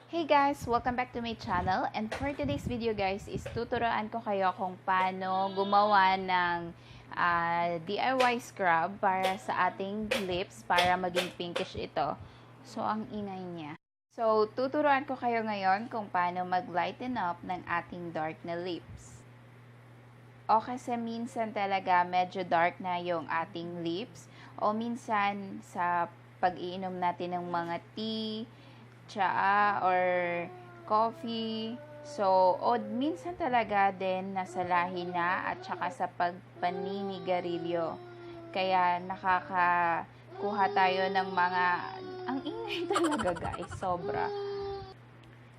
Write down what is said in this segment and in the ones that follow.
Hey guys! Welcome back to my channel, and for today's video guys is tuturuan ko kayo kung paano gumawa ng DIY scrub para sa ating lips para maging pinkish ito. So, ang ingay niya. So, tuturuan ko kayo ngayon kung paano mag-lighten up ng ating dark na lips. O kasi minsan talaga medyo dark na yung ating lips, o minsan sa pag-iinom natin ng mga tea, tsaa, or coffee. So, o minsan talaga din nasa lahi na at saka sa pagpaninigarilyo. Kaya nakakakuha tayo ng mga, ang ingay talaga guys, sobra.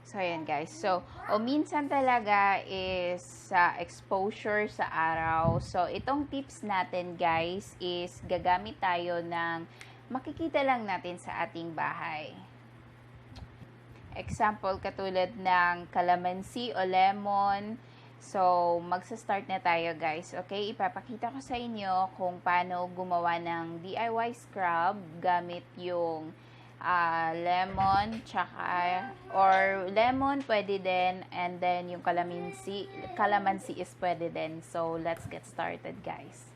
So, ayan guys. So, minsan talaga is sa exposure sa araw. So, itong tips natin guys is gagamit tayo ng makikita lang natin sa ating bahay. Example, katulad ng calamansi o lemon. So, magsa-start na tayo guys. Okay, ipapakita ko sa inyo kung paano gumawa ng DIY scrub gamit yung lemon, tsaka, or lemon pwede din, and then yung calamansi is pwede din. So, let's get started guys.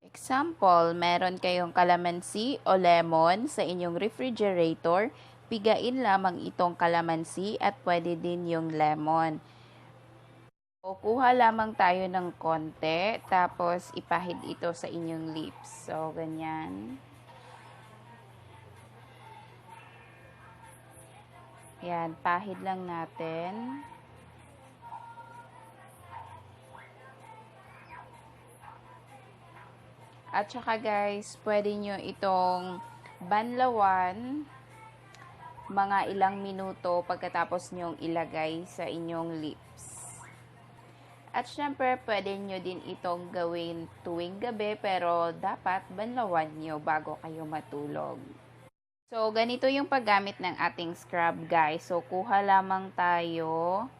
Example, meron kayong calamansi o lemon sa inyong refrigerator. Pigain lamang itong calamansi at pwede din yung lemon. So, kuha lamang tayo ng konti, tapos ipahid ito sa inyong lips. So, ganyan. Yan, pahid lang natin. At saka guys, pwede nyo itong banlawan mga ilang minuto pagkatapos nyong ilagay sa inyong lips. At syempre, pwede nyo din itong gawin tuwing gabi, pero dapat banlawan nyo bago kayo matulog. So, ganito yung paggamit ng ating scrub guys. So, kuha lamang tayo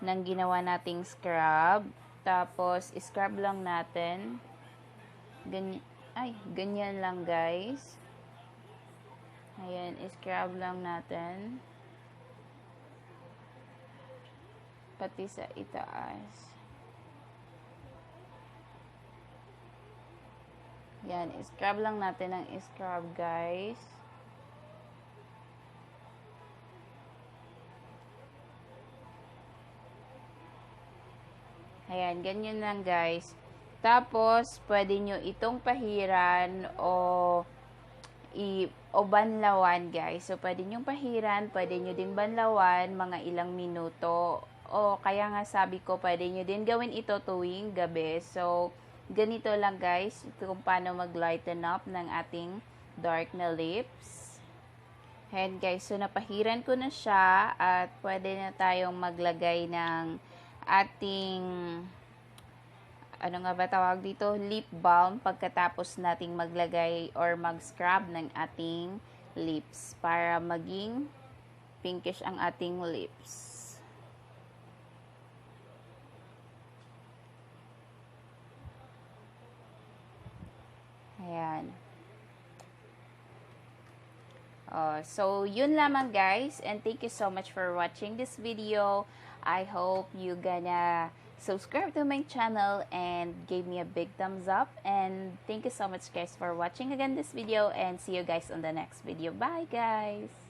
ng ginawa nating scrub. Tapos, scrub lang natin. Ganyan lang guys. Ayan, scrub lang natin. Pati sa itaas. Yan, scrub lang natin ng scrub, guys. Ayan, ganyan lang, guys. Tapos, pwede nyo itong pahiran o banlawan guys. So, pwede nyo pahiran, pwede nyo din banlawan mga ilang minuto. O kaya nga sabi ko, pwede nyo din gawin ito tuwing gabi. So, ganito lang guys, kung paano mag-lighten up ng ating dark na lips. Ayan guys, so napahiran ko na siya at pwede na tayong maglagay ng ating ano nga ba tawag dito, lip balm pagkatapos nating maglagay or mag-scrub ng ating lips para maging pinkish ang ating lips. Ayan. So, yun lamang guys, and thank you so much for watching this video. I hope you gonna subscribe to my channel and give me a big thumbs up, and thank you so much guys for watching again this video, and see you guys on the next video. Bye guys.